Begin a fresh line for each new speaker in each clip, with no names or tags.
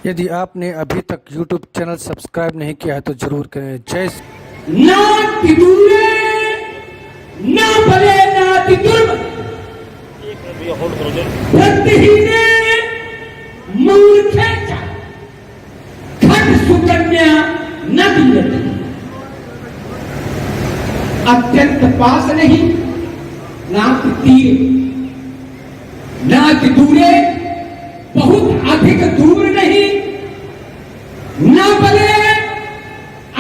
यदि आपने अभी तक YouTube चैनल सब्सक्राइब नहीं किया है तो जरूर करें। जय
ना तिदूरे ना भले ना तिदुर्म भक्तिहीने मूर्खेचा खट सुकन्या न दियते। अत्यंत पास नहीं ना तीर ना दूरे, बहुत अधिक दूर नहीं, न बले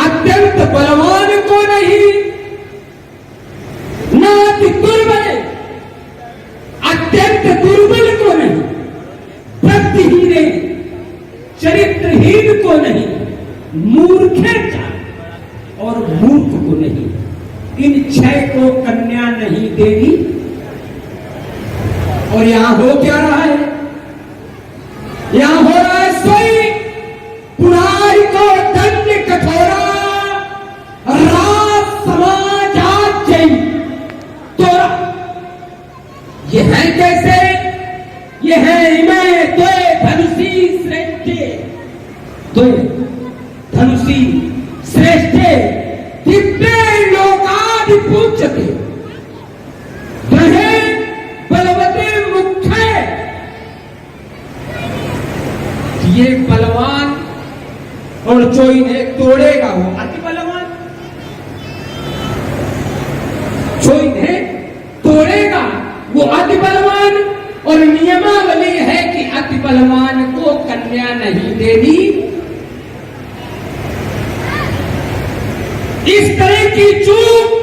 अत्यंत बलवान को नहीं, न अति दुर्बल अत्यंत दुर्बल को नहीं, भक्तिहीन चरित्रहीन को नहीं, मूर्खेचा और मूर्ख को नहीं, इन छह को कन्या नहीं देनी। और यहां हो क्या रहा है? यहां हो रहा है सोई पुराई को दंड कठोरा राज समाजात जय तोरा। ये है कैसे? ये है इमे द्वे धनुषी श्रेष्ठे, द्वे धनुषी श्रेष्ठे दिव्य लोकादि पूज्यते द्वहे बलवते मुख्य। ये बलवान और जो इन्हें तोड़ेगा वो अति बलवान, जो इन्हें तोड़ेगा वो अति बलवान। और नियमावली है कि अति बलवान को कन्या नहीं देनी। इस तरह की चूक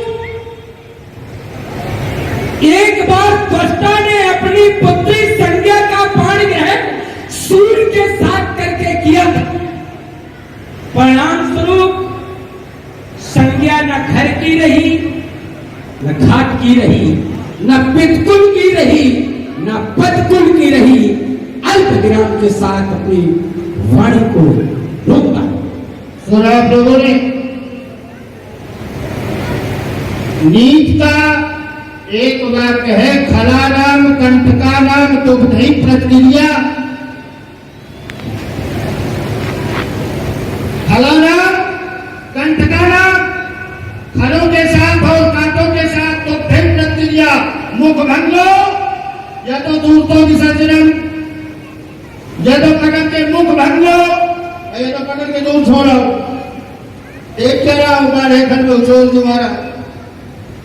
एक बार त्वष्टा ने अपनी पुत्री संज्ञा का पाण ग्रहण सूर्य के साथ करके किया था। परिणाम स्वरूप संज्ञा न घर की रही, न घाट की रही, न पितकुल की रही, न पदकुल की रही। अल्प विराम के साथ अपनी वाणी को रोका।
सुना आप लोगों ने नीत का एक वाक्य है, खला नाम कंटका नाम दुग्धई प्रतिक्रिया। खला नाम कंटका नाम, खलों के साथ और कांटों के साथ दुग्धई प्रतिक्रिया। मुख भंग लो या तो दूर तो विसर्जनम, या तो पकड़ के मुख भंग लो या तो पकड़ के दूर छोड़ो। एक क्या रहा हमारे घर में उछोल तुम्हारा।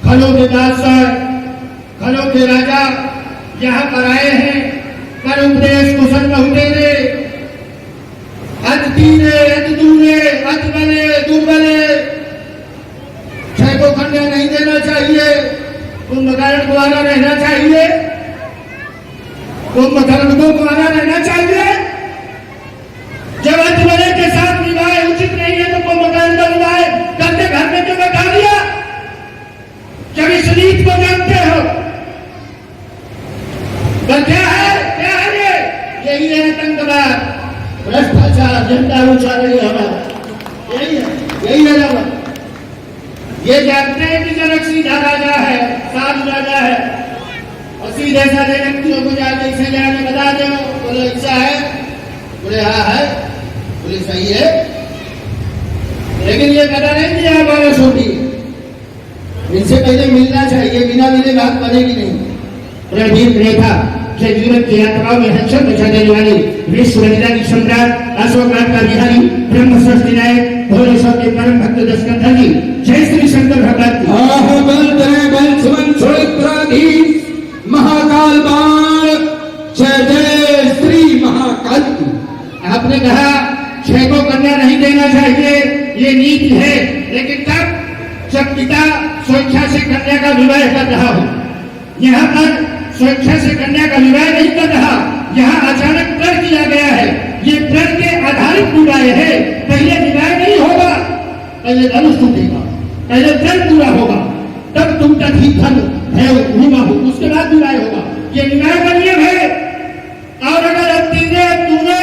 खलों के बादशाह, खलों के राजा यहाँ पर आए हैं, पर उपदेश कुशल बहुते दे। अति तीरे अति दूरे अति बले दुर्बले, छह को कन्या नहीं देना चाहिए, कुंभकर्ण कुआरा रहना चाहिए, कुंभकर्ण को कुआरा रहना चाहिए। जब अति बले के साथ विवाह उचित नहीं है तो कुंभकर्ण का विवाह करते घर में क्यों बैठा दिया? जब इस नीति को जानते हो तो क्या है ये? यही है आतंकवाद, भ्रष्टाचार, जनता ऊंचा रही है हमारा। यही है ना। ये जानते हैं कि जनक सीधा राजा है, साध राजा है, और सीधे साधे व्यक्तियों को जाके इसे जाने बता दो, बोले ऐसा है, बोले हाँ है, बोले सही है। लेकिन ये पता नहीं कि यहाँ बारह छोटी, इनसे पहले मिलना चाहिए, बिना मिले बात बनेगी नहीं। रणधीर रेखा के जीवन की यात्राओं में हलचल मचा देने वाले विश्व वनिता की सम्राट अशोकनाथ का बिहारी ब्रह्म सृष्टि नायक भोलेश्वर के परम भक्त दशकंधा जी। जय श्री शंकर भगवान की।
बल सुमन सुराधीश महाकाल बाण, जय जय श्री महाकाल की।
आपने कहा छह को कन्या नहीं देना चाहिए, ये नीति है, लेकिन तब जब पिता स्वेच्छा से कन्या का विवाह कर रहा हो। यहाँ पर स्वेच्छा से कन्या का विवाह नहीं कर रहा, यहाँ अचानक प्रण किया गया है। ये प्रण के आधारित विवाह है। पहले विवाह नहीं होगा, पहले धनुष टूटेगा, पहले प्रण पूरा होगा, तब तुम तक ही धन है विवाह हो, उसके बाद विवाह होगा। ये विवाह का नियम है। और अगर अब तीने तूने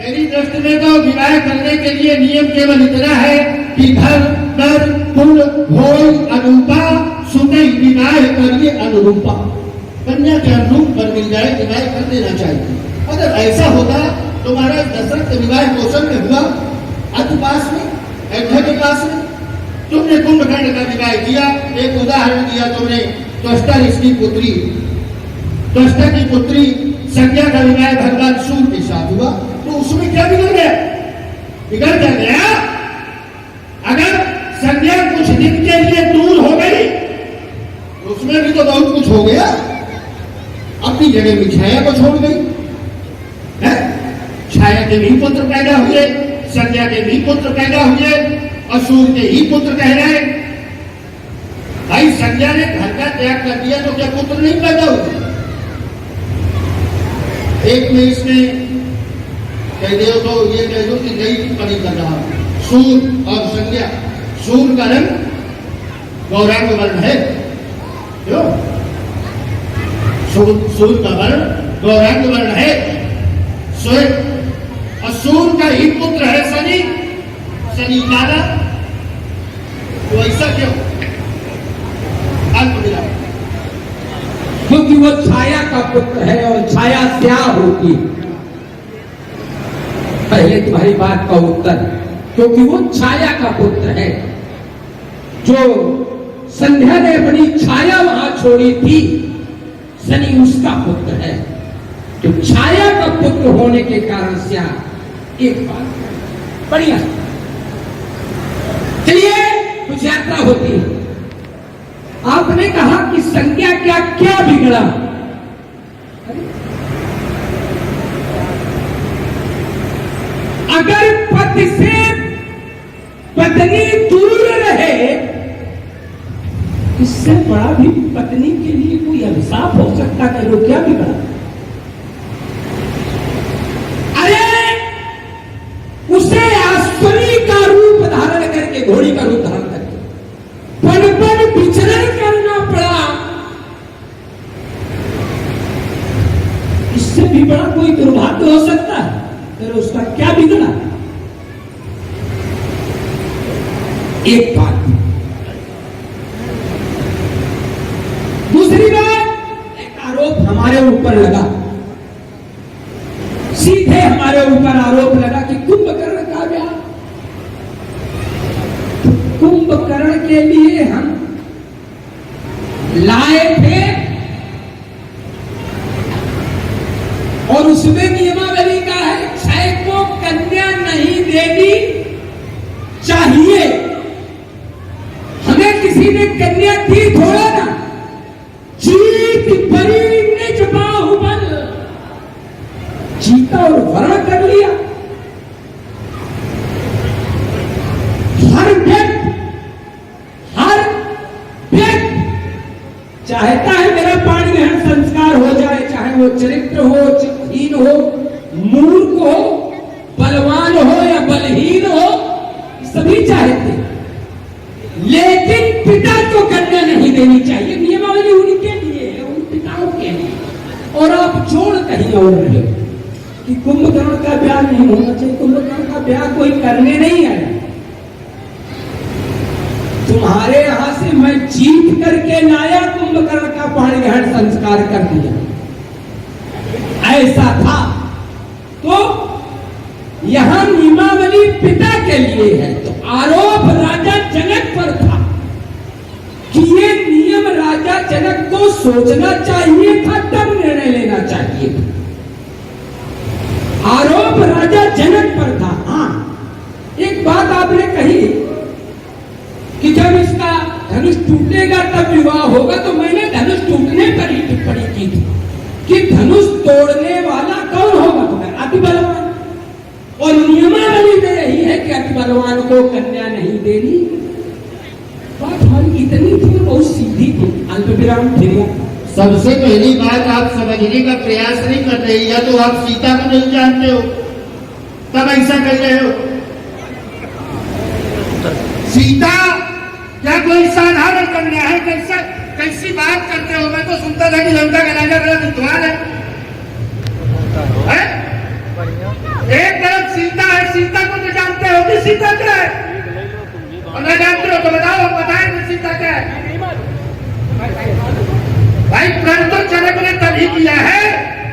मेरी दृष्टि में तो विवाह करने के लिए नियम केवल इतना है कि धन कर कुल भोज अनुपा सुने विवाह करिए अनुरूपा। कन्या के अनुरूप पर मिल जाए विवाह कर देना चाहिए। अगर ऐसा होता तो महाराज दशरथ विवाह कौशल में हुआ, अति पास में, अयोध्या के पास में। तुमने कुंभकर्ण का विवाह किया। एक उदाहरण दिया तुमने, त्वष्टा ऋषि पुत्री, त्वष्टा की पुत्री संज्ञा का विवाह भगवान सूर्य के साथ हुआ, तो उसमें क्या बिगड़ गया? बिगड़ क्या गया? अगर संज्ञा कुछ दिन के लिए दूर हो गई तो उसमें भी तो बहुत कुछ हो गया। अपनी जगह में छाया को छोड़ गई है? छाया के भी पुत्र पैदा हुए, संज्ञा के भी पुत्र पैदा हुए, असुर के ही पुत्र कह रहे। भाई संज्ञा ने घर का त्याग कर दिया तो क्या पुत्र नहीं पैदा हुए? एक में इसने कह दो तो ये कह दो कि नई टिप्पणी कर रहा हूं। सूर और संज्ञा, सूर का रंग गौरांग वर्ण है, क्यों? सूर का वर्ण गौरांग वर्ण है, स्वयं। और सूर का ही पुत्र है शनि, शनि काला, तो ऐसा क्यों? अल्पविराम,
क्योंकि वो छाया का पुत्र है और छाया स्याह होती है। पहले तुम्हारी बात का उत्तर, क्योंकि वो छाया का पुत्र है। जो संध्या ने अपनी छाया वहां छोड़ी थी, शनि उसका पुत्र है। तो छाया का पुत्र होने के कारण स्याह। एक बात बढ़िया, चलिए कुछ यात्रा होती है। आपने कहा कि संज्ञा क्या क्या बिगड़ा? अगर पति से पत्नी दूर रहे, इससे बड़ा भी पत्नी के लिए कोई अभिशाप हो सकता है? वो क्या बिगड़ा? अरे उसे अश्वनी का रूप धारण करके, घोड़ी का रूप धारण करके पल पल विचरण करना पड़ा। इससे भी बड़ा कोई दुर्भाग्य हो सकता है? फिर उसका क्या बिगड़ा? एक बात। दूसरी बात, एक आरोप हमारे ऊपर लगा, सीधे हमारे ऊपर आरोप लगा कि कुंभकर्ण का ब्याह। कुंभकर्ण के लिए हम लाए थे और उसमें नियमावली का है, क्षय को कन्या नहीं देनी चाहिए। हमें किसी ने कन्या दी थोड़ा ना, जीत बड़ी निज बाहुबल, जीता और वर्ण कर लिया। हर व्यक्ति चाहता है मेरा पाणी ग्रहण संस्कार हो जाए, चाहे वो चरित्र हो, चित्रहीन हो, मूर्ख हो, बलवान हो या बलहीन हो, सभी चाहते। लेकिन पिता को कन्या नहीं देनी चाहिए, नियमावली उनके लिए है, उन पिताओं के लिए। और आप जोड़ कहीं और रहे कि कुंभकर्ण का ब्याह नहीं होना चाहिए। कुंभकर्ण का ब्याह कोई करने नहीं आया, तुम्हारे यहां से मैं जीत करके लाया, कुंभकर्ण का पाणी ग्रहण संस्कार कर दिया, ऐसा था। तो यहां नियमावली पिता के लिए है। तो आरोप राजा जनक पर था कि ये नियम राजा जनक को सोचना चाहिए था, तब निर्णय लेना चाहिए था। आरोप राजा जनक पर था। हाँ, एक बात आपने कही कि जब इसका धनुष टूटेगा तब विवाह होगा, तो मैंने धनुष टूटने पर ही टिप्पणी की थी कि धनुष तोड़ने वाला कौन होगा? तो अति बलवान। और नियमावली में यही है कि अति बलवान को कन्या नहीं देनी। बात हमारी इतनी थी, बहुत सीधी थी। अल्पविराम फिर
सबसे पहली बात आप समझने का प्रयास नहीं कर रहे, या तो आप सीता को नहीं जानते हो तब ऐसा कर रहे हो। सीता क्या कोई साधारण कन्या है? कैसी बात करते हो? मैं तो सुनता था कि लंका का राजा बड़ा विद्वान है। एक तरफ सीता है, सीता को तो जानते हो कि सीता क्या है, और न जानते हो तो बताओ, बताएं सीता क्या है। भाई प्रण तो जनक ने तभी किया है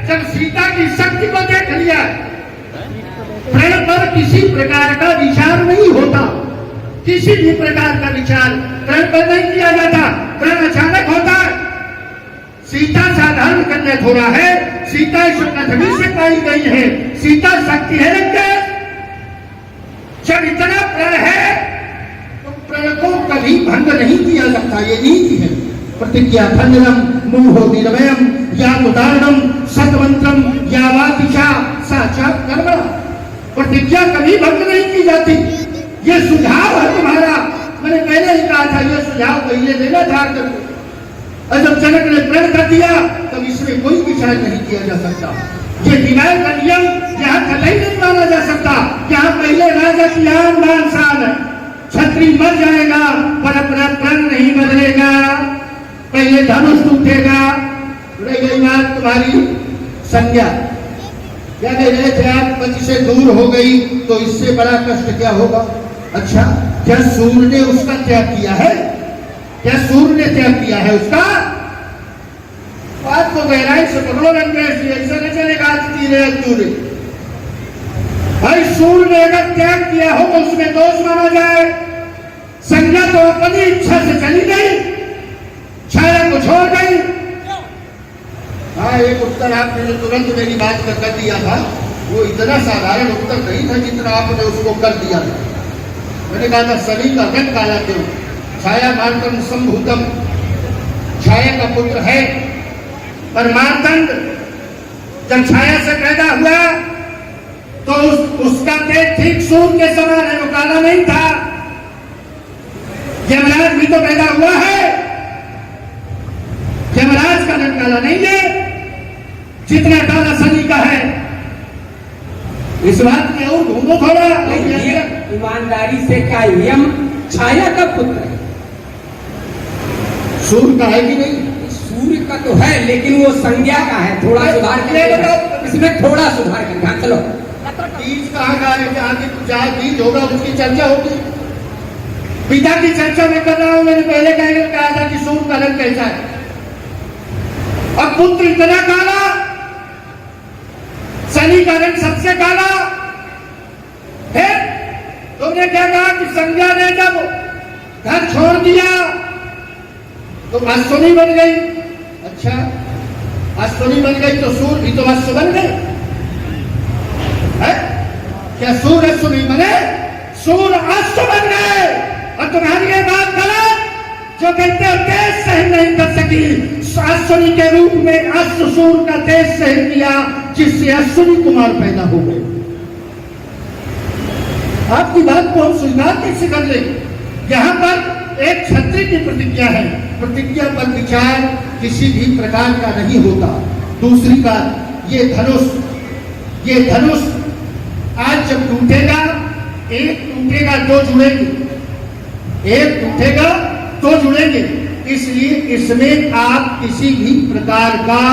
जब सीता की शक्ति को देख लिया। किसी प्रकार का विचार नहीं होता, किसी भी प्रकार का विचार प्रण पर नहीं किया जाता। प्रण अचानक होता है। सीता साधारण कन्या थोड़ा है, सीता इस पृथ्वी से पाई गई है, सीता शक्ति है रंगे। जब इतना प्रण है तो प्रण को कभी भंग नहीं किया सकता, ये नीति है। प्रतिज्ञा खंडनम मूढ़ो निर्भयम या उदाहरणम सतमंत्रम या वातिशा साक्षात कर्म। प्रतिज्ञा कभी भंग नहीं की जाती। ये सुझाव है तुम्हारा, मैंने पहले ही कहा था, ये सुझाव पहले देना था करके। और जब जनक ने प्रण कर दिया तब इसमें कोई विचार नहीं किया जा सकता। ये विवाह का नियम यहाँ कतई नहीं माना जा सकता। यहाँ पहले राजा की आन बान शान है, छत्री मर जाएगा पर अपना प्रण नहीं बदलेगा। पहले धनुष टूटेगा। रह गई बात तुम्हारी संज्ञा, क्या कह रहे थे आप, पति से दूर हो गई तो इससे बड़ा कष्ट क्या होगा। अच्छा, क्या सूर्य ने उसका त्याग किया है? क्या सूर्य ने त्याग किया है उसका? बात को गहराई से पकड़ो रंगेश जी, ऐसा नहीं चलेगा आज तीरे अधूरे। भाई सूर्य ने अगर त्याग किया हो तो उसमें दोष माना जाए। संज्ञा तो अपनी इच्छा से चली गई, छाया को छोड़ गई। हाँ, एक उत्तर आपने जो तुरंत मेरी बात कर दिया था वो इतना साधारण उत्तर नहीं था जितना आपने उसको कर दिया था। मैंने कहा था सभी का रंग काला क्यों? छाया मार्तंड संभूतम, छाया का पुत्र है। पर मार्तंड जब छाया से पैदा हुआ तो उसका तेज ठीक सूर्य के समान है, वो काला नहीं था। यमराज भी तो पैदा हुआ है, यमराज का रंग काला नहीं है जितना काला शनि का है। इस बात में और ढूंढो थोड़ा।
ईमानदारी से क्या यम छाया का पुत्र है?
सूर्य का है कि नहीं?
सूर्य का तो है लेकिन वो संज्ञा का है। थोड़ा सुधार कर, इसमें थोड़ा सुधार कर। हाँ चलो,
बीज कहाँ का है? जहाँ बीज होगा उसकी चर्चा होगी। पिता की चर्चा में कर रहा हूं। मैंने पहले कहा था कि सूर्य का रंग कैसा है। अब पुत्र इतना काला, शनि का रंग सबसे काला है। तुमने क्या कहा कि संज्ञा ने जब घर छोड़ दिया तो अश्विनी बन गई। अच्छा, अश्विनी बन गई तो सूर्य भी तो अश्व बन गए। क्या सूर्य अश्विनी बने? सूर्य अश्व बन गए। और तुम्हारी ये बात गलत जो कहते हो तेज सहन नहीं कर सकी। अश्विनी के रूप में अश्व सूर्य का तेज सहन किया जिससे अश्विनी कुमार पैदा हो गए। आपकी बात को हम स्वीकार कैसे कर ले? यहाँ पर एक क्षत्रिय की प्रतिज्ञा है, प्रतिज्ञा पर विचार किसी भी प्रकार का नहीं होता। दूसरी बात, ये धनुष आज जब टूटेगा, एक टूटेगा दो जुड़ेंगे, एक टूटेगा तो जुड़ेंगे। इसलिए इसमें आप किसी भी प्रकार का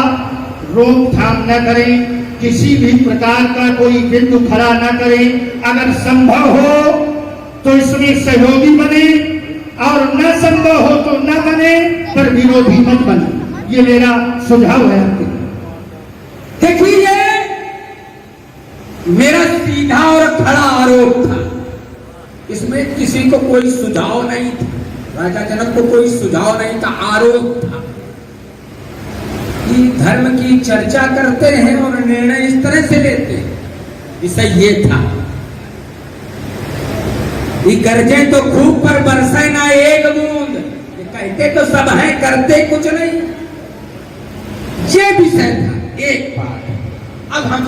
रोकथाम न करें, किसी भी प्रकार का कोई बिंदु खड़ा न करें। अगर संभव हो तो इसमें सहयोगी बने और न संभव हो तो न बने, पर विरोधी मत बने। ये मेरा सुझाव है आपके।
देखिए, मेरा सीधा और खड़ा आरोप था, इसमें किसी को कोई सुझाव नहीं था। राजा जनक को कोई सुझाव नहीं था, आरोप था कि धर्म की चर्चा करते हैं और निर्णय इस तरह से लेते हैं। विषय ये था कि गरजे तो खूब पर बरसे ना एक बूंद। ये कहते तो सब है, करते कुछ नहीं। ये विषय था। एक बात, अब हम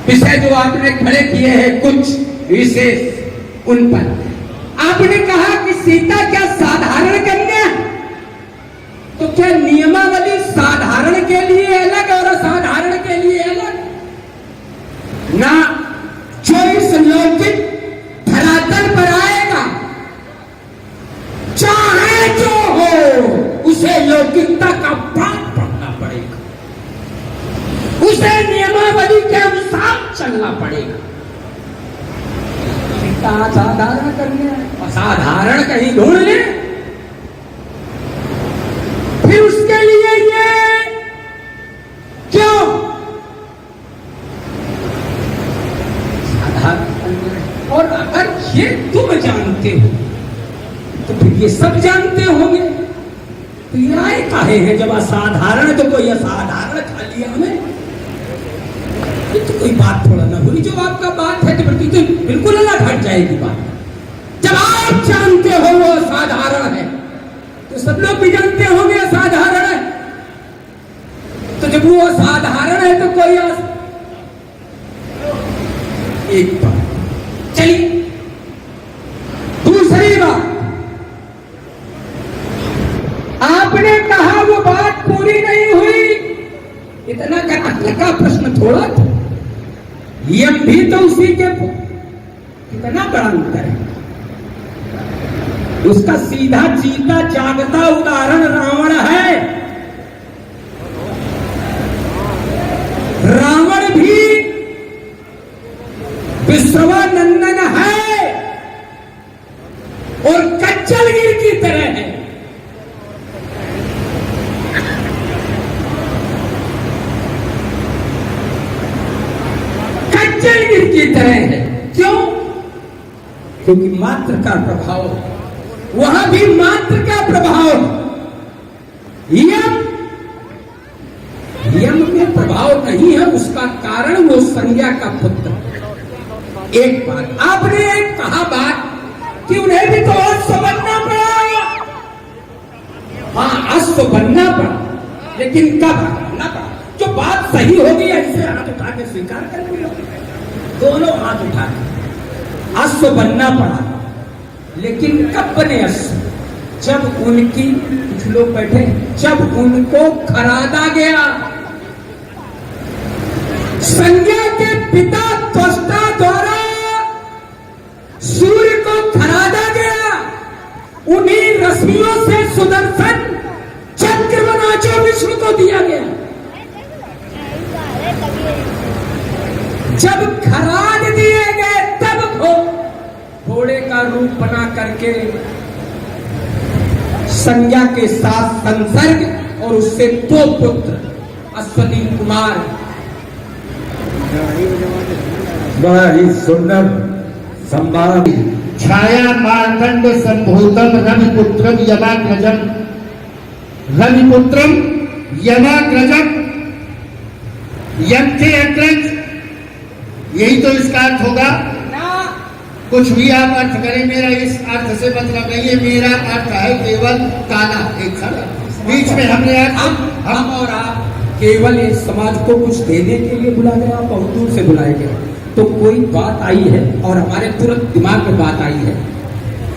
विषय जो आपने खड़े किए हैं कुछ विशेष, उन पर आपने कहा कि सीता क्या साधारण कन्या? तो क्या नियमावली साधारण के लिए अलग और असाधारण के लिए अलग ना? जो इस लौकिक धरातल पर आएगा, चाहे जो हो, उसे लौकिकता का पाठ पढ़ना पड़ेगा, उसे नियमावली के अनुसार चलना पड़ेगा। असाधारण कन्या, असाधारण कहीं ढूंढ ले, फिर उसके लिए ये क्यों? असाधारण। और अगर ये तुम जानते हो तो फिर ये सब जानते होंगे, तो ये आए काहे हैं? जब असाधारण है तो कोई असाधारण खा लिया हमें, ये तो कोई बात थोड़ा ना हुई। जो आपका बात है तो बिल्कुल अलग हट जाएगी बात। जब आप जानते हो वो असाधारण है तो सब लोग भी जानते होंगे असाधारण है। तो जब वो असाधारण है तो कोई एक बात। चलिए दूसरी बात, आपने कहा वो बात पूरी नहीं हुई। इतना का प्रश्न थोड़ा था, यम भी तो उसी के, कितना बड़ा अंतर है। उसका सीधा जीता जागता उदाहरण रावण है। रावण भी विश्वानंदन है और कच्चलगिर की तरह है। कच्चलगिर की तरह है। क्यों? क्योंकि मात्र का प्रभाव, वहां भी मात्र का प्रभाव। यम में प्रभाव नहीं है, उसका कारण वो संज्ञा का पुत्र। एक बात आपने एक कहा बात कि उन्हें भी तो अश्व बनना पड़ा। हाँ, अश्व बनना पड़ा, लेकिन कब बनना पड़ा? जो बात सही होगी ऐसे हाथ उठा के स्वीकार कर लियो, दोनों हाथ उठा के अश्व बनना पड़ा। लेकिन कब बने अश्व? जब उनकी, कुछ लोग बैठे, जब उनको खरादा गया। संज्ञा के पिता त्वष्टा द्वारा सूर्य को खरादा गया। उन्हीं रश्मियों से सुदर्शन चक्र बना जो विष्णु को दिया गया। जब खराद दिए गए तब घोड़े का रूप बना करके संज्ञा के साथ संसर्ग और उससे 2 पुत्र अश्वनी कुमार।
बड़ा ही सुंदर संवाद। छाया मार्तंड संभूतम रविपुत्रम यमाग्रजम, रविपुत्रम यमाग्रजम, यम के अग्रज, यही तो इसका अर्थ होगा। कुछ भी आप अर्थ करें, मेरा इस अर्थ से मतलब नहीं है। मेरा अर्थ है केवल काला एक खड़ा। बीच में हमने हम
और आप केवल इस समाज को कुछ देने के लिए बुला गए, आप बहुत दूर से बुलाए गए। तो कोई बात आई है और हमारे तुरंत दिमाग में बात आई है।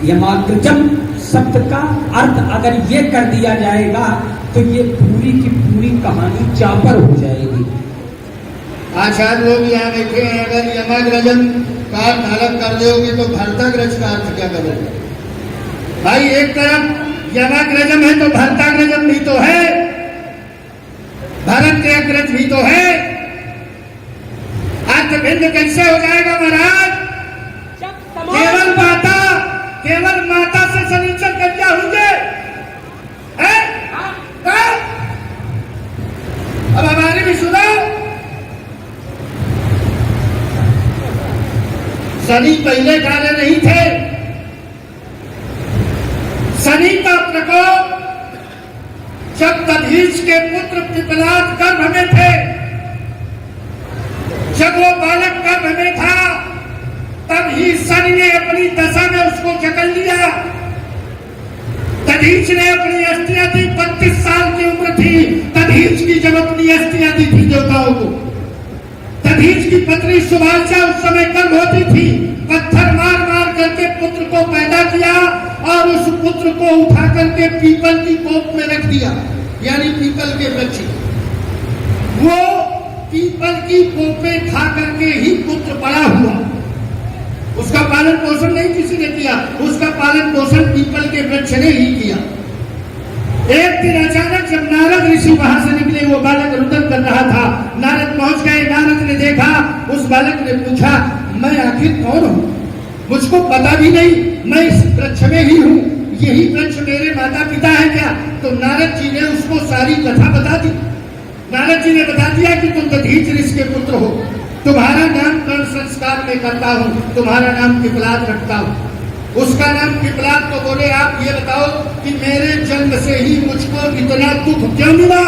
यमाग्रजम शब्द का अर्थ अगर ये कर दिया जाएगा तो ये पूरी की पूरी कहानी चापर हो जाएगी।
आचार्य लोग यहाँ बैठे हैं, अगर यमाग्रजम का अर्थ अलग कर दोगे तो भरताग्रज का अर्थ क्या करोगे? भाई एक तरफ यमाग्रजम है तो भरताग्रजम भी तो है, भरत के अग्रज भी तो है। अर्थ भिन्न कैसे हो जाएगा महाराज? केवल माता से शनिचर कन्या होंगे। अब हमारी भी सुनो, शनि पहले डाले नहीं थे। शनि का प्रकोप जब दधीच के पुत्र पिपलाद गर्भ में थे, जब वो बालक गर्भ में था, तब ही शनि ने अपनी दशा में उसको जकड़ लिया। दधीच ने अपनी अस्थियां दी, 32 साल की उम्र थी दधीच की जब अपनी अस्थियां दी थी देवताओं को। दधीच की पत्नी सुभाषा उस समय गर्भवती थी। पत्थर मार मार करके पुत्र को पैदा किया और उस पुत्र को उठा करके पीपल की कोप में रख दिया, यानी पीपल के वृक्ष। वो पीपल की कोपें खा करके ही पुत्र बड़ा हुआ। उसका पालन पोषण नहीं किसी ने किया, उसका पालन पोषण पीपल के वृक्ष ने ही किया। एक दिन अचानक जब नारद ऋषि वहां से निकले, वो बालक रुदन कर रहा था। नारद पहुंच गए, नारद ने देखा, उस बालक ने पूछा, मैं आखिर कौन हूँ? मुझको पता भी नहीं, मैं इस वृक्ष में ही हूँ, यही वृक्ष मेरे माता पिता है क्या? तो नारद जी ने उसको सारी कथा बता दी। नारद जी ने बता दिया कि तुम दधीच ऋषि के पुत्र हो। तुम्हारा नामकरण संस्कार में करता हूँ, तुम्हारा नाम पिपलाद रखता हूँ। उसका नाम पिपलाद तो बोले, आप ये बताओ कि मेरे जन्म से ही मुझको इतना दुख क्यों मिला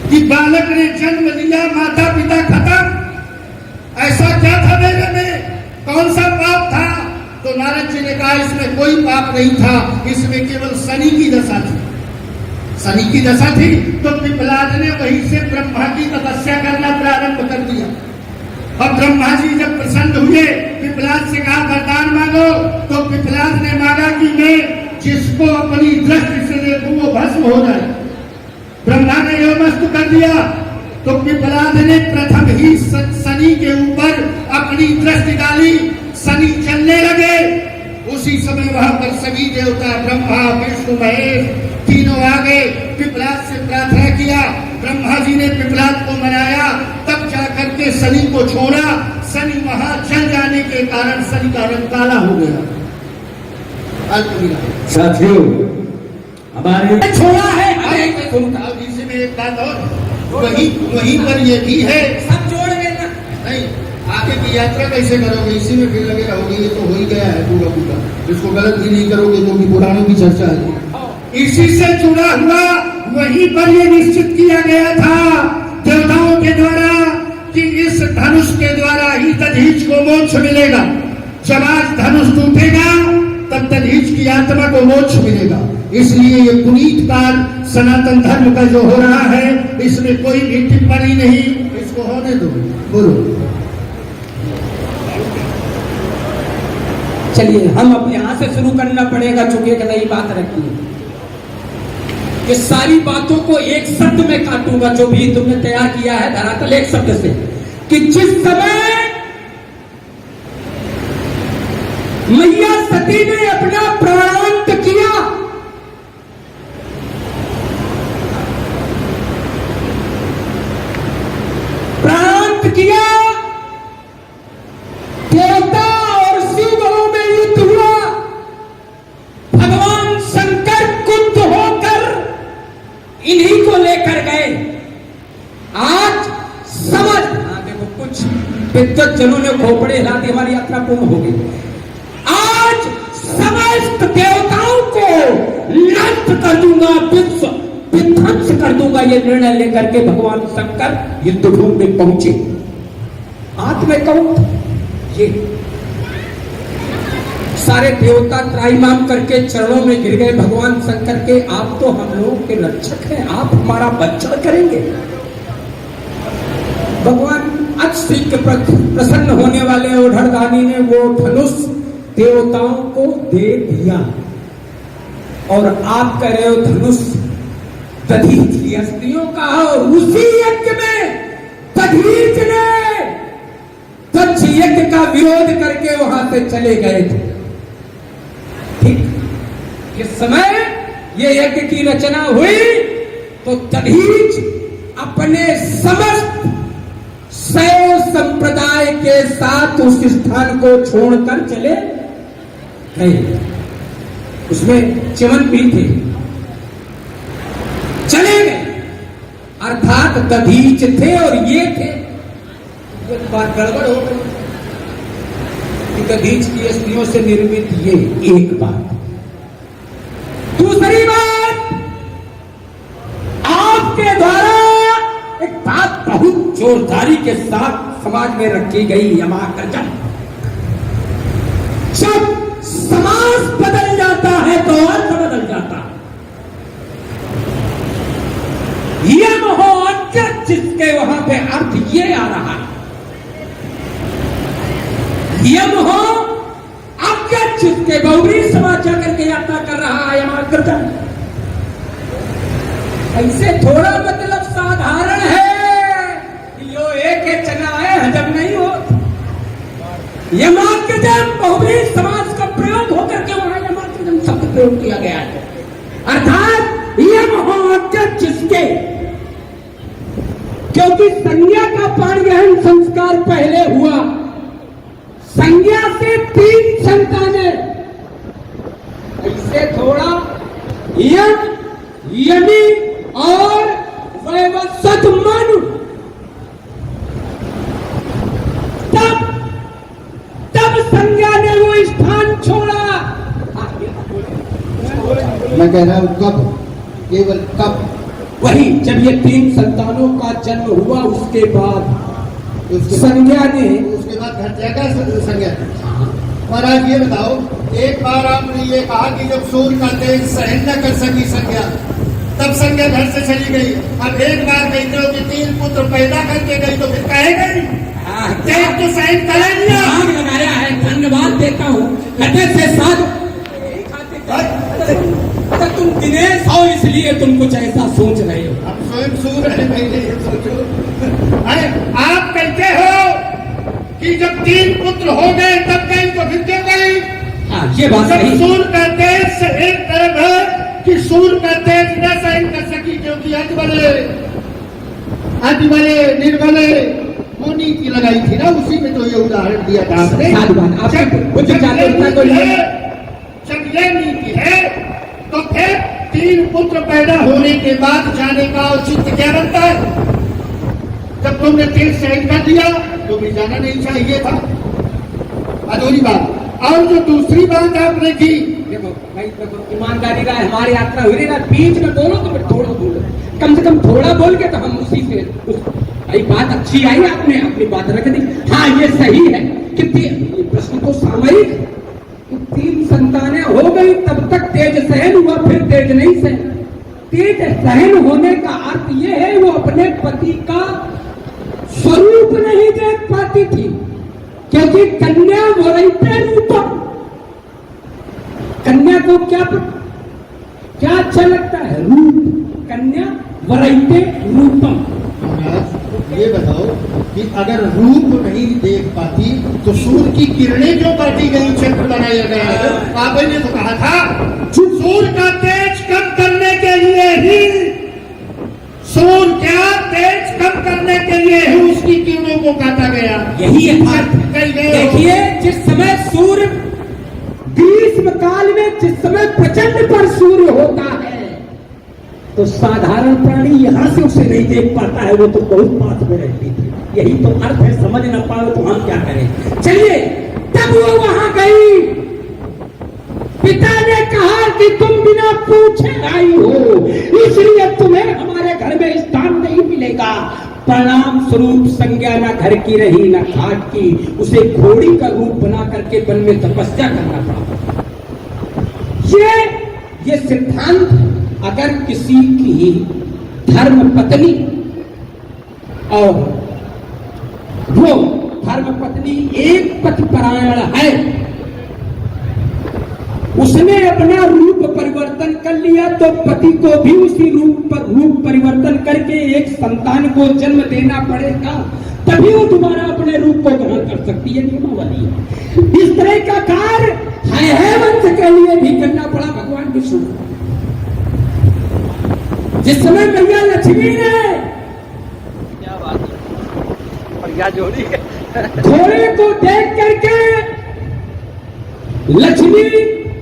कि बालक ने जन्म लिया, माता पिता खत्म। ऐसा क्या था मेरे में, कौन सा पाप था? तो नारद जी ने कहा इसमें कोई पाप नहीं था, इसमें केवल शनि की दशा थी। शनि की दशा थी तो पिपलाद ने वहीं से ब्रह्मा की तपस्या करना प्रारंभ कर दिया। अब ब्रह्मा जी जब प्रसन्न हुए, पिपलाद से कहा वरदान मांगो, तो पिपलाद ने मांगा कि मैं जिसको अपनी दृष्टि से देखूं वो भस्म हो जाए। ब्रह्मा ने यह मस्त कर दिया तो पिपलाद ने प्रथम ही शनि के ऊपर अपनी दृष्टि डाली, शनि चलने लगे। उसी समय वहां पर सभी देवता ब्रह्मा विष्णु महेश तीनों आ गए, पिपलाद से प्रार्थना किया। ब्रह्मा जी ने पिपलाद को मनाया, तब जाकर के शनि को छोड़ा। शनि वहां चल जाने के कारण शनि का रंग काला हो गया।
साथियों हमारे
छोड़ा है, इसमें एक बात और वहीं पर ये भी है,
सब जोड़ लेना।
नहीं आगे की यात्रा कैसे करोगे, इसी में फिर लगे रहोगे, ये तो हो ही गया है पूरा पूरा। इसको गलत भी नहीं करोगे तो भी पुराणों की चर्चा है। इसी से जुड़ा हुआ वहीं पर ये निश्चित किया गया था देवताओं के द्वारा कि इस धनुष के द्वारा ही दधीच को मोक्ष मिलेगा। जब आज धनुष टूटेगा तब दधीच की आत्मा को मोक्ष मिलेगा। इसलिए ये पुनीत काल सनातन धर्म का जो हो रहा है, इसमें कोई भी टिप्पणी नहीं, इसको होने दो। बोलो।
चलिए हम अब यहां से शुरू करना पड़ेगा, चूंकि एक नई बात रखी है। ये सारी बातों को एक शब्द में काटूंगा, जो भी तुमने तैयार किया है धरातल, एक शब्द से कि जिस समय मैया सती ने अपना प्राणांत किया, प्राणांत किया, देवता और शिवगणों में युद्ध हुआ, भगवान शंकर कुंठ होकर इन्हीं को लेकर गए। आज समझ, देखो कुछ विद्वत जनों ने खोपड़े हिला दी, हमारी यात्रा पूर्ण हो गई। आज समस्त देवताओं को नष्ट कर दूंगा, विध्वंस कर दूंगा, ये निर्णय लेकर के भगवान शंकर युद्धभूमि में पहुंचे। आज मैं कहूं ये सारे देवता त्राहिमाम करके चरणों में गिर गए भगवान शंकर के। आप तो हम लोगों के रक्षक हैं, आप हमारा बच्चा करेंगे। भगवान अति प्रसन्न होने वाले ओढ़रदानी ने वो धनुष देवताओं को दे दिया, और आप कह रहे हो धनुष दधीच की स्त्रियों का। और उसी यज्ञ में दधीच ने दक्ष यज्ञ का विरोध करके वहां से चले गए थे। ठीक इस समय ये यज्ञ की रचना हुई तो दधीच अपने समस्त शैव संप्रदाय के साथ उस स्थान को छोड़कर चले गए। उसमें च्यवन भी थे, चले गए, अर्थात दधीच थे और ये थे। बात गड़बड़ हो गई कि दधीच की स्त्रियों से निर्मित ये एक बात। दूसरी बात, आपके द्वारा एक बात बहुत जोरदारी के साथ समाज में रखी गई, यमाकर्जन। जब समाज बदल जाता है तो अर्थ बदल जाता है। यम हो अत्यक्ष, जिसके वहां पे अर्थ ये आ रहा है। यम हो अत्यक्ष, जिसके बहुरी समाज जाकर के यात्रा कर रहा है यमाकर्जन। ऐसे थोड़ा मतलब साधारण है, लोहे के चनाए हजम नहीं हो। यमाकर्जन बहुरी समाज का प्रयोग होकर के वहां यमाकर्जन शब्द प्रयोग किया गया है। अर्थात यम हो अत्यक्ष, जिसके, क्योंकि संज्ञा का पाणी ग्रहण संस्कार पहले हुआ, संज्ञा से 3 संतानें, इससे थोड़ा यम, यमी और वैवस्वत मनु,
मैं कह रहा हूँ कब, केवल कब?
वही जब ये 3 संतानों का जन्म हुआ उसके बाद
उसके
संज्ञा ने
उसके बाद घर जाएगा संज्ञा। महाराज ये बताओ, एक बार आपने ये कहा कि जब सूर्य का तेज सहन न कर सकी संज्ञा, तब संज्ञा घर से चली गई। अब एक बार कहते हो कि 3 पुत्र पैदा करके गई, तो फिर कहे गई तेज तो सहन करा लिया।
आग लगाया है, धन्यवाद देता हूँ। कहते से साथ अगर तुम दिनेश हो इसलिए तुम कुछ ऐसा सोच रहे हो।
आप स्वयं सूर है, पहले ये सोचो। अरे आप कहते हो कि जब 3 पुत्र हो गए तब गई, तो फिर क्यों गई?
हाँ, ये बात
जब
सही।
सूर्य का तेज एक तरफ है कि सूर्य का तेज न सहन कर सकी, क्योंकि अति बले निर्बले वो नीति लगाई थी ना, उसी में तो ये उदाहरण दिया था आपने। जब ये नीति है तो फिर 3 पुत्र पैदा होने के बाद जाने का औचित्य क्या बनता है? जब तुमने तेज सहन कर दिया तो भी जाना नहीं चाहिए था। अधूरी बात। और जो दूसरी बात आपने की,
देखो भाई, देखो ईमानदारी रहा, हमारी यात्रा हुई रहा, बीच में बोलो तो फिर थोड़ा बोलो, कम से कम थोड़ा बोल के तो हम उसी से भाई बात अच्छी आई, आपने अपनी बात रख दी। हाँ, ये सही है कि ये प्रश्न तो सामयिक, 3 संतानें हो गई तब तक तेज सहन हुआ, फिर तेज नहीं सहन। तेज सहन होने का अर्थ ये है वो अपने पति का स्वरूप नहीं देख पाती थी, क्योंकि कन्या वरैते रूपम। कन्या को क्या अच्छा लगता है? रूप। कन्या वरैते रूपम।
ये बताओ कि अगर रूप नहीं देख पाती तो सूर्य की किरणें क्यों काटी गई, चक्र बनाया गया? आपने ने तो कहा था सूर्य का तेज कम करने के लिए ही, सूर्य क्या तेज कम करने के लिए ही उसकी किरणों को काटा गया।
यही यथार्थ। देखिए, जिस समय सूर्य ग्रीष्म काल में जिस समय प्रचंड पर सूर्य होता है तो साधारण प्राणी यहां से उसे नहीं देख पाता है, वो तो बहुत पास में रहती थी। यही तो अर्थ है, समझ न पाओ तो हम क्या करें। चलिए, तब वो वहां गई, पिता ने कहा कि तुम बिना पूछे आई हो, इसलिए तुम्हें हमारे घर में स्थान नहीं मिलेगा। परिणाम स्वरूप संज्ञा न घर की रही न घाट की, उसे घोड़ी का रूप बना करके वन में तपस्या करना पड़ा। ये सिद्धांत अगर किसी की धर्म पत्नी और वो धर्म पत्नी एक पतिपरायण है, उसने अपना रूप परिवर्तन कर लिया तो पति को भी उसी रूप परिवर्तन करके एक संतान को जन्म देना पड़ेगा, तभी वो दोबारा अपने रूप को ग्रहण कर सकती है। नियमावली है। इस तरह का कार्य है वंश के लिए भी करना पड़ा भगवान विष्णु। जिस समय मैया लक्ष्मी ने
क्या बात है, और क्या जोड़ी है।
घोड़े को देख करके लक्ष्मी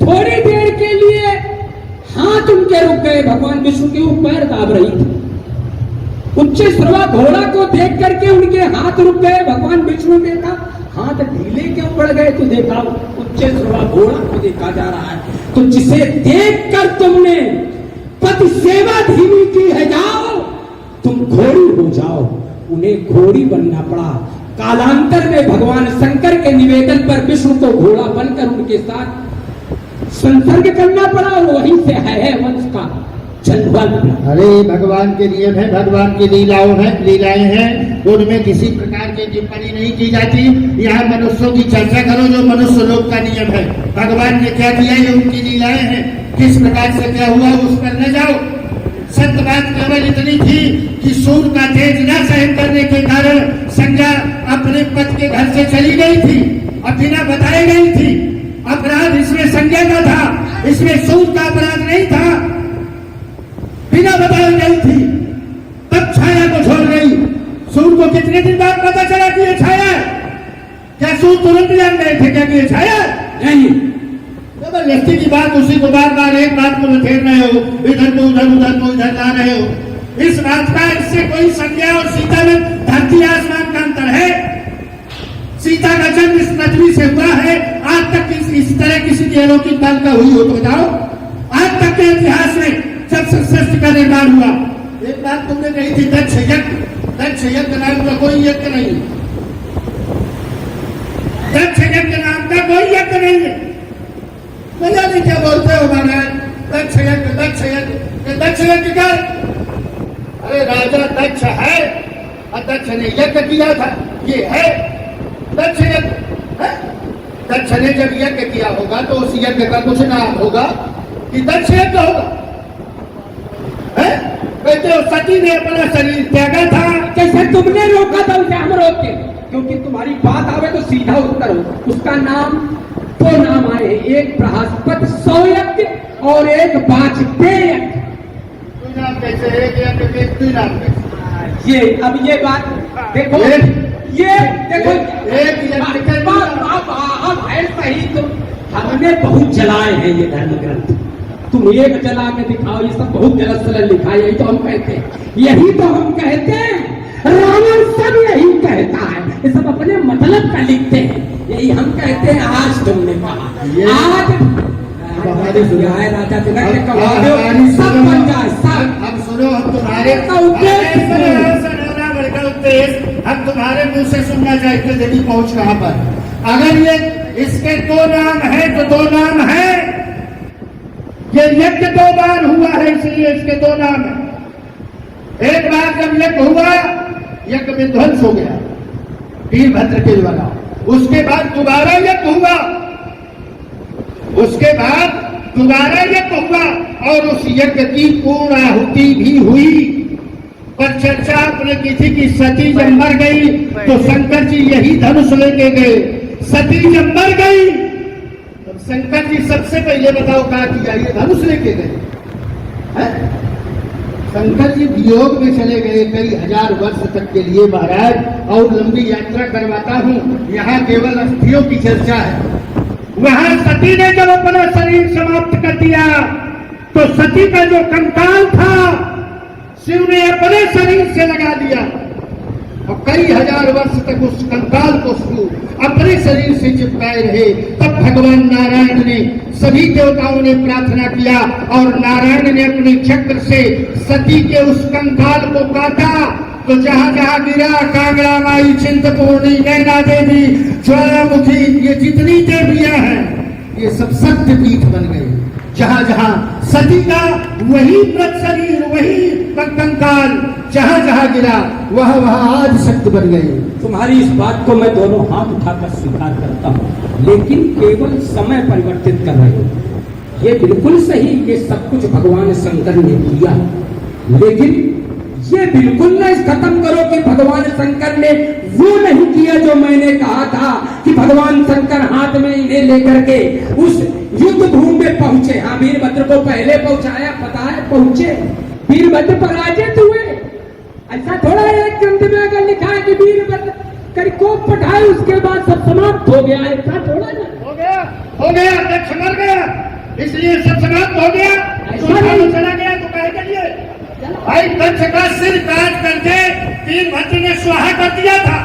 थोड़ी देर के लिए हाथ उनके रुक गए, भगवान विष्णु के ऊपर पैर दाब रही थी। उच्च श्रवा घोड़ा को देख करके उनके हाथ रुक गए, भगवान विष्णु ने कहा हाथ ढीले क्यों पड़ गए? तो देखा उच्च श्रवा घोड़ा को देखा जा रहा है, तो जिसे देख कर तुमने पति सेवा धीमी की है, जाओ तुम घोड़ी हो जाओ। उन्हें घोड़ी बनना पड़ा। कालांतर में भगवान शंकर के निवेदन पर विष्णु को घोड़ा बनकर उनके साथ संसर्ग करना पड़ा, और वहीं से है वंश का जन्म।
अरे भगवान के नियम है, भगवान की लीलाएं हैं, उनमें किसी प्रकार की टिप्पणी नहीं की जाती। यहाँ मनुष्यों की चर्चा करो जो मनुष्य लोग का नियम है। भगवान ने क्या किया, ये उनकी लीलाएं हैं, किस प्रकार से क्या हुआ उस पर न जाओ। सत्य बात केवल इतनी थी कि सूर्य का तेज न सहन करने के कारण संज्ञा अपने पति के घर से चली गई थी और बिना बताए गई थी। अपराध इसमें संज्ञा का था, इसमें सूर्य का अपराध नहीं था। बिना बताई गई थी, तब छाया को छोड़ गई। सूर्य को कितने दिन बाद पता चला कि ये छाया है? क्या सूर्य तुरंत जान गए थे क्या कि ये छाया नहीं? जबरदस्ती की बात, उसी को बार बार एक बात को लखेर रहे हो, इधर को उधर, उधर को इधर ला रहे हो। इस बात का इससे कोई संज्ञा और सीता में धरती आसमान का अंतर है। सीता का जन्म इस पृथ्वी से हुआ है, आज तक इस तरह किसी की अलौकिक बात का हुई हो तो बताओ। आज तक के इतिहास में जब से सृष्टि का निर्माण हुआ। एक बात तुमने कही थी, दक्ष यज्ञ नाम का कोई यज्ञ नहीं है। दक्ष यज्ञ नाम का कोई यज्ञ नहीं है। पता नहीं क्या बोलते हो महाराज, दक्ष यज्ञ का। अरे राजा दक्ष है और दक्ष ने यज्ञ किया था, ये है दक्ष यज्ञ। दक्ष ने जब यज्ञ किया होगा तो उस यज्ञ का कुछ नाम होगा कि दक्ष यज्ञ होगा। कहते हो सती ने अपना शरीर त्यागा था,
कैसे तुमने रोका था उसे? हम रोके क्योंकि तुम्हारी बात आवे तो सीधा उत्तर हो। उसका नाम दो नाम आए हैं, एक बृहस्पति 100 यज्ञ और एक वाजपेयी यज्ञ।
तू नाम कैसे है? तू नाम कैसे?
ये अब ये बात देखो, ये देखो अब है सही। तो हमने बहुत जलाए हैं ये धर्म ग्रंथ, तुम एक जला के दिखाओ, ये सब बहुत गलत सलत लिखा है। यही तो हम कहते हैं, यही तो हम कहते हैं। रावण सब यही कहता है, ये सब अपने मतलब का लिखते हैं। यही हम कहते हैं। आज तुमने कहा, आज है राजा सब बन जाए सब।
हम सुनो, हम तुम्हारे हम तुम्हारे मुंह से सुनना चाहते थे कि पहुंच कहां पर। अगर ये इसके दो नाम है तो दो नाम है। ये यज्ञ 2 बार हुआ है, इसलिए इसके 2 नाम है। एक बार जब यज्ञ हुआ, यज्ञ विध्वंस हो गया वीरभद्र के द्वारा। उसके बाद दोबारा यज्ञ हुआ, उसके बाद दोबारा यज्ञ हुआ और उस यज्ञ की पूर्ण आहुति भी हुई। पर चर्चा आपने की थी कि सती जब मर गई तो शंकर जी यही धनुष लेके गए। सती जब मर गई तो शंकर जी सबसे पहले बताओ क्या किया? ये धनुष लेके गए। शंकर जी वियोग में चले गए कई हजार वर्ष तक के लिए महाराज। और लंबी यात्रा करवाता हूँ, यहाँ केवल अस्थियों की चर्चा है। वहां सती ने जब अपना शरीर समाप्त कर दिया तो सती का जो कंकाल था शिव ने अपने शरीर से लगा दिया और कई हजार वर्ष तक उस कंकाल को शिव अपने शरीर से चिपकाए रहे। तब भगवान नारायण ने, सभी देवताओं ने प्रार्थना किया और नारायण ने अपने चक्र से सती के उस कंकाल को काटा। तो जहां जहां गिरा, कांगड़ा माई, चिंतपूर्णी, नैना देवी, ज्वालामुखी, ये जितनी देवियां हैं ये सब शक्ति पीठ बन गए। जहां जहां सती का वही मृत शरीर, वही कंकाल जहां जहां गिरा वहां वहां आज शक्ति बन गई।
तुम्हारी इस बात को मैं दोनों हाथ उठाकर स्वीकार करता हूँ, लेकिन केवल समय परिवर्तित कर रहे हो। ये बिल्कुल सही, ये सब कुछ भगवान शंकर ने किया, लेकिन ये बिल्कुल न खत्म करो कि भगवान शंकर ने वो नहीं किया जो मैंने कहा था कि भगवान शंकर हाथ में इन्हें लेकर के उस युद्ध भूमि में पहुंचे। हाँ, वीरभद्र को पहले पहुंचाया, पता है पहुंचे, वीरभद्र पराजित हुए। ऐसा थोड़ा है ग्रंथ में अगर लिखा है कि वीरभद्र कर कोप पठाए उसके बाद सब समाप्त हो गया, ऐसा थोड़ा ना
हो गया दक्ष मर गया इसलिए सब समाप्त हो गया। चला गया तो कहे करिए भाई, दक्ष का सिर काट करके वीरभद्र ने स्वाहा कर दिया था।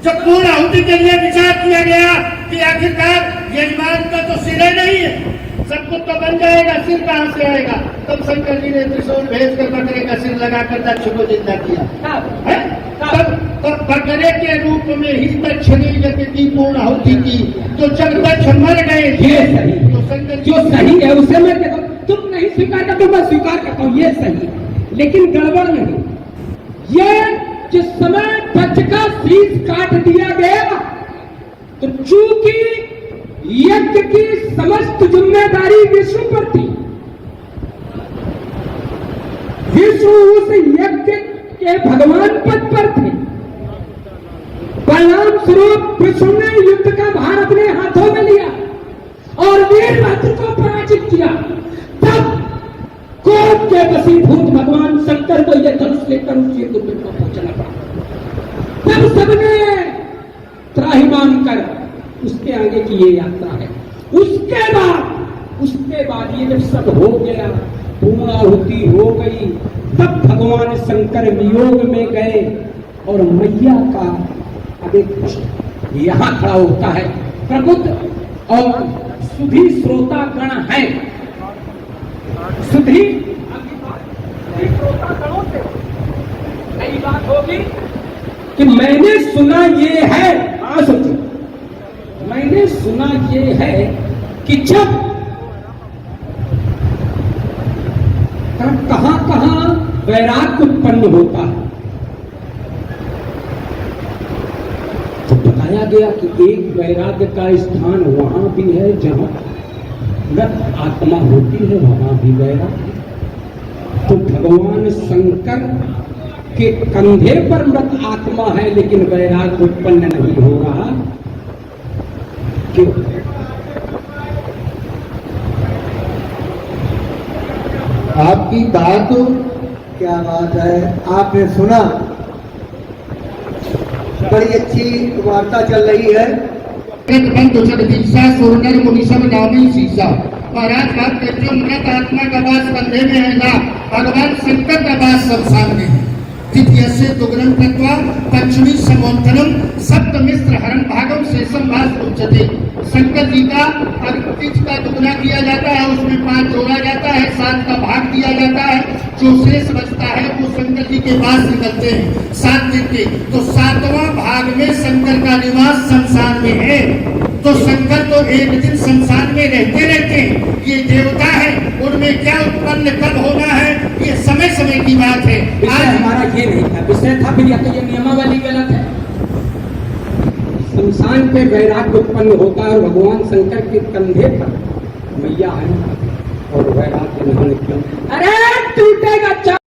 जब पूर्ण आहुति के लिए विचार किया गया कि आखिरकार यजमान का तो सिर नहीं है, सब कुछ तो बन जाएगा, सिर कहां से आएगा? तब शंकर जी ने त्रिशूल भेजकर बकरे का सिर लगाकर दक्ष को जिंदा किया। तब बकरे के रूप में ही दक्ष ने यज्ञ की पूर्ण आहुति की। तो जब दक्ष मर गए
ये सही है,
तो शंकर
जो सही है उसे मैं कहता हूं, तुम नहीं स्वीकार करते, मैं स्वीकार करता हूँ, ये सही है, लेकिन गड़बड़ नहीं। ये जिस समय दक्ष का शीश काट दिया गया तो चूंकि यज्ञ की समस्त जिम्मेदारी विष्णु पर थी, विष्णु उस यज्ञ के भगवान पद पर थे। परिणाम स्वरूप विष्णु ने युद्ध का भार अपने हाथों में लिया और वीरभद्र को पराजित किया। तब कोप के वशीभूत भगवान शंकर को यह धनुष लेकर उस युद्ध में पहुंचना पड़ा। तब सबने त्राहिमाम कर उसके आगे की ये यात्रा है। उसके बाद ये जब सब हो गया, पूर्ण आहुति हो गई, तब भगवान शंकर वियोग में गए और मैया का अब एक प्रश्न यहां खड़ा होता है। प्रबुद्ध और सुधी श्रोता गण है, सुधरी नई बात होगी कि मैंने सुना ये है, सोचो, मैंने सुना ये है कि जब कहां कहां वैराग्य उत्पन्न होता है, तो बताया गया कि एक वैराग्य का स्थान वहां भी है जहां मृत आत्मा होती है, वहां भी वैराग्य। तो भगवान शंकर के कंधे पर मृत आत्मा है लेकिन वैराग्य उत्पन्न नहीं हो रहा, क्यों?
आपकी बात, क्या बात है, आपने सुना, बड़ी अच्छी वार्ता चल रही है।
महाराज बात करते हो, मृत आत्मा का वास कंधे में है ना, भगवान शंकर का वास संसार में है। द्वितीय से दुग्रम तत्वा पंचमी समोत्थनम सप्तमिस्त्र हरण भागम शेषम वास उच्चते। शंकर जी का तीज का दुगना किया जाता है, उसमें 5 जोड़ा जाता है, 7 का भाग दिया जाता है, जो शेष बचता है वो शंकर जी के पास निकलते हैं 7 दिन के। तो 7वां भाग में शंकर का निवास संसार में है। तो शंकर तो एक दिन संसार में रहते रहते हैं, ये देवता है, उनमें क्या उत्पन्न कब होना है ये समय समय की बात है।
आज हमारा ये नहीं था विषय था, फिर या तो ये नियमावली गलत है। शमशान पे वैराग्य उत्पन्न होता है और भगवान शंकर के कंधे पर मैया है और वैराग्य नहीं, अरे टूटेगा।